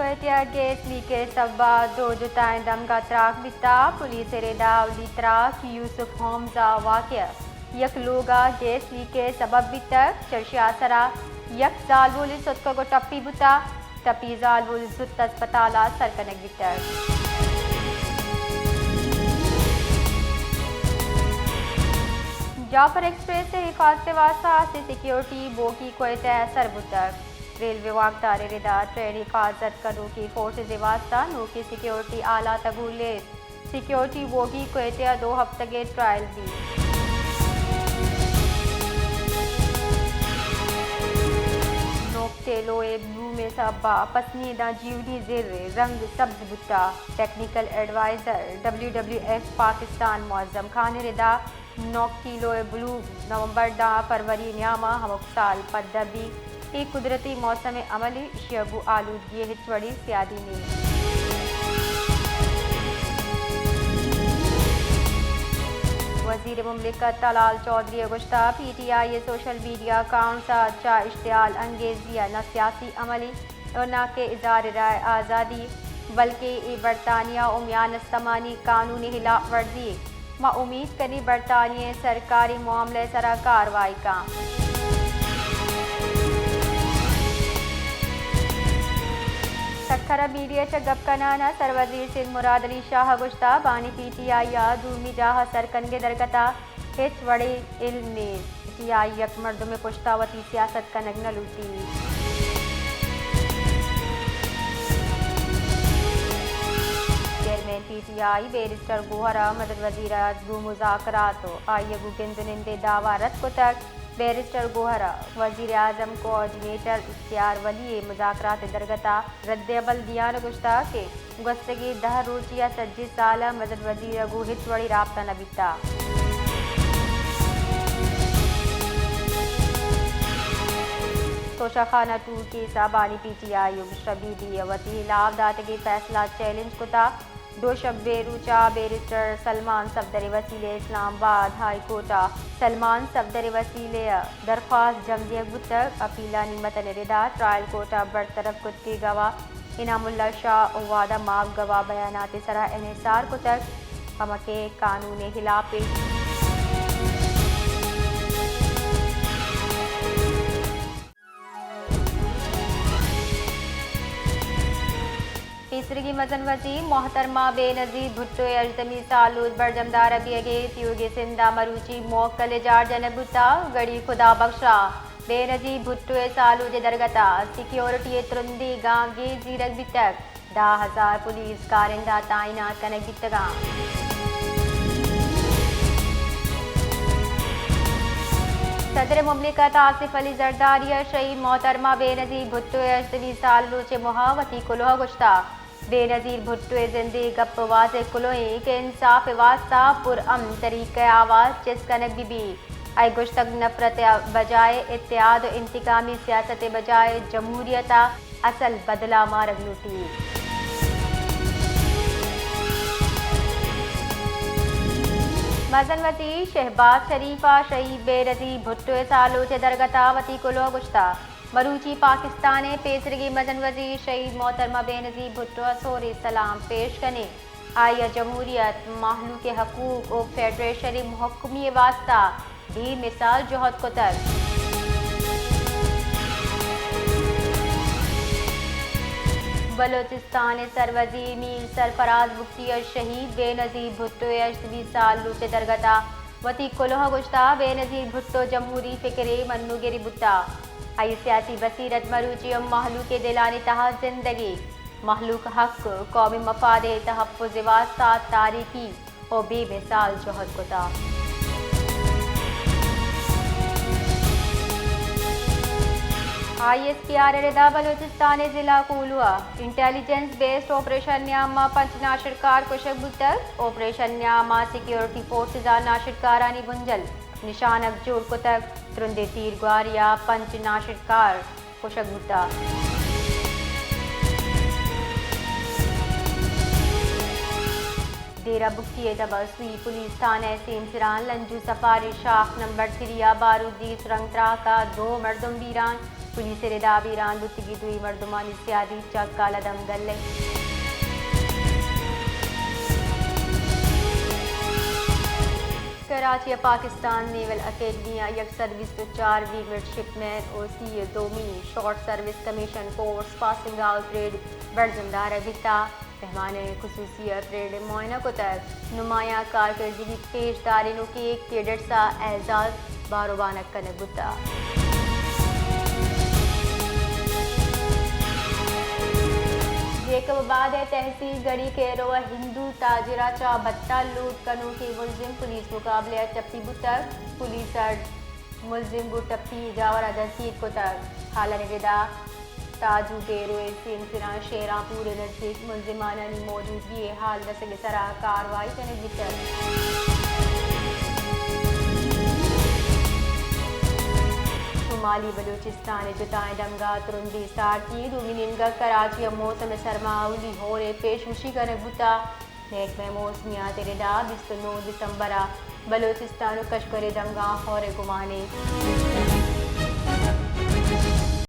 Kuwaitia gate leakage sabba do jutain dam ka trak bitta police reda uli trak Yusuf Hamza वाक़या यक लोगा gas leakage सबब बितर चर्शियासरा यक जालवोली सुतको को टप्पी बुता टप्पी जालवोली सुत अस्पताला सरकनक बितर जाफर एक्सप्रेस से हिफाजत वास्ता से सिक्योरिटी बोगी कुवैत असर बुतर रेलवे वाकदार रिदा ट्रेन हिफाजत करो की फोर्सेज वास्ता नो की सिक्योरिटी आला तगुले सिक्योरिटी बोगी कुवैत 2 हफ्ते के ट्रायल भी नोकटेलो ए ब्लू में सबा पसंदीदा जीवनी जेर रंग सब्ज बुता technical adviser WWF Pakistan Moazzam Khan रिदा नोकटीलो ब्लू नवंबर डा फरवरी न्यामा हमक साल पद्दबी एक कुदरती मौसम अमली शबू आलूदगी हिचवड़ी सियादी ने वजीर मुमलिकत तलाल चौधरी गुश्ता PTI सोशल मीडिया अकाउंट सा अच्छा इश्तियाल अंगेजिया न सियासी अमली और न के इज़हार राय आज़ादी बल्कि बरतानिया उमियान इस्तमानी कानूनी खिलाफ वर्जी मां उम्मीद करी बरतानिया सरकारी मामले सरा कार्रवाई का सखरा मीडिया च गपकनाना सरवजीर सिंह मुराद अली शाह गुश्ता बानी PTI या दूमी जाह सरकनगे दरकता हिच वड़े इल्म में PTI यक मर्द में पुश्तावती सियासत का नगन लूटी चेयरमैन PTI बैरिस्टर गोहरा मदद वजीर अजगू मुज़ाकरात आयगू गिंदनिंदे दावा रद को तक बैरिस्टर गोहरा वजीर आजम कोऑर्डिनेटर इख्तियार वली मुज़ाकरात दरगता रद्दअमल दियान गुश्ता के गुस्तगी 10 रोजिया 25 साल मदद वजीर अगू हिचवड़ी राब्ता नबिता तोशाखाना टूर के साबानी PTI शबीदी वती लाभदात के फैसला चैलेंज कुता दो शब्बे रूचा बैरिस्टर सलमान सफदर वसीले इस्लामाबाद हाई कोर्टा सलमान सफदर वसीले दरख्वास्त जमदिया गुतक अपीला निमतन रिदा ट्रायल कोर्टा बरतरफ कुत्ती गवाह इनामुल्ला शाह वादा माफ गवाह बयानात सरा एनएसआर कुतक हमके कानून खिलाफ तीसरी मजन वजीर मोहतरमा बेनजीर भुट्टो अजतमी सालूद बरजमदार अगे त्योगे सिंदा मरूची मोकल जार जनबुता गड़ी खुदा बख्शा बेनजीर भुट्टो सालूद दरगता सिक्योरिटी तुरंदी गांगे जीरक बितक 10,000 पुलिस कारिंदा तैनात कनक बितगा सदर मुमलिकत आसिफ अली जरदारी शहीद मोहतरमा बेनजीर भुट्टो अजतमी सालूद मुहावती कुलोह गुश्ता बेनजीर भुट्टो जिंदगी गप वाजे कुलोई के इंसाफ वास्ता पुरअम तरीक़े आवाज़ चिस्कनक बीबी आई गुश्तक नफरत बजाय इत्तेहाद इंतकामी सियासत बजाय जमहूरियत असल बदला मारग लूटी मजन वती शहबाज शरीफा शहीद बेनजीर भुट्टो सालो चे दरगता वती कुलो गुश्ता मरूची पाकिस्तान पेसरगी मजन वजीर शहीद मोहतरमा बेनजीर भुट्टो सोरे सलाम पेश करने आया जमहूरियत महलू के हकूक और फेडरेशनी महकमी वास्ता भी मिसाल जोहद को तक बलोचिस्तान सरवजीर मीर सरफराज बुख्ती शहीद बेनजीर भुट्टो अजतमी सालू चे दरगता वती कुलोह गुश्ता बेनजीर भुट्टो जमहूरी फिक्रे मन्नूगिरी बुता आई सियासी बसीरत मरूची और महलू के दिलानी तहा जिंदगी महलूक हक कौमी मफाद तहफ़्फ़ुज़ वास्ता तारीखी और बेमिसाल जोहद कुता ISPR रिदा बलोचिस्तान जिला Kolua intelligence based operation Nyama पंच नाशरकार कुशक बुतक ऑपरेशन न्यामा सिक्योरिटी फोर्सेज नाशरकारानी बुंजल निशानक जोड़ को तक तुरंदे तीर ग्वारिया पंच नाशरकार कुशक बुता डेरा बुख्ती तबसवी पुलिस थाना सिमसरान लंजू सफारी शाख नंबर 3 बारूदी सुरंग का 2 मर्दम बीरान पुलिस रेदा ईरान बुत्तिगी दुई मर्दुमानी सियादी चक कालदम गल्ले कराची पाकिस्तान नेवल अकेडमी यक सर्विस तो 4 मिडशिपमैन ओसी दोमी short service commission course passing out parade बरजमदार बिता मेहमान खुसूसी परेड मुआयना को तक नुमाया कारकर्दगी पेशदारिनों के कैडेट सा एजाज बारोबानक कन बुता जेकब बाद तहसील गढ़ी के रोआ हिंदू ताजरा चा बत्ता लूट कनू के मुलजिम पुलिस मुकाबले टप्पी बुतक पुलिस मुलजिम बु टप्पी जावर दसीद को तक हाला निगेदा ताजू के रोए सिंसरा शेरापुर नजदीक मुलजिमाना की मौजूदगी हाल दसगे सरा कार्रवाई करने बुतक शुमाली बलूचिस्तान जुताएं दंगा तुरंदी सारती दुमिनिनगा कराची मौसम सरमा उली हो रे पेशुशी कर बुता नेक में मौसमियात रेदा 29 दिसंबर बलूचिस्तान कश्कर दंगा हो रे गुमाने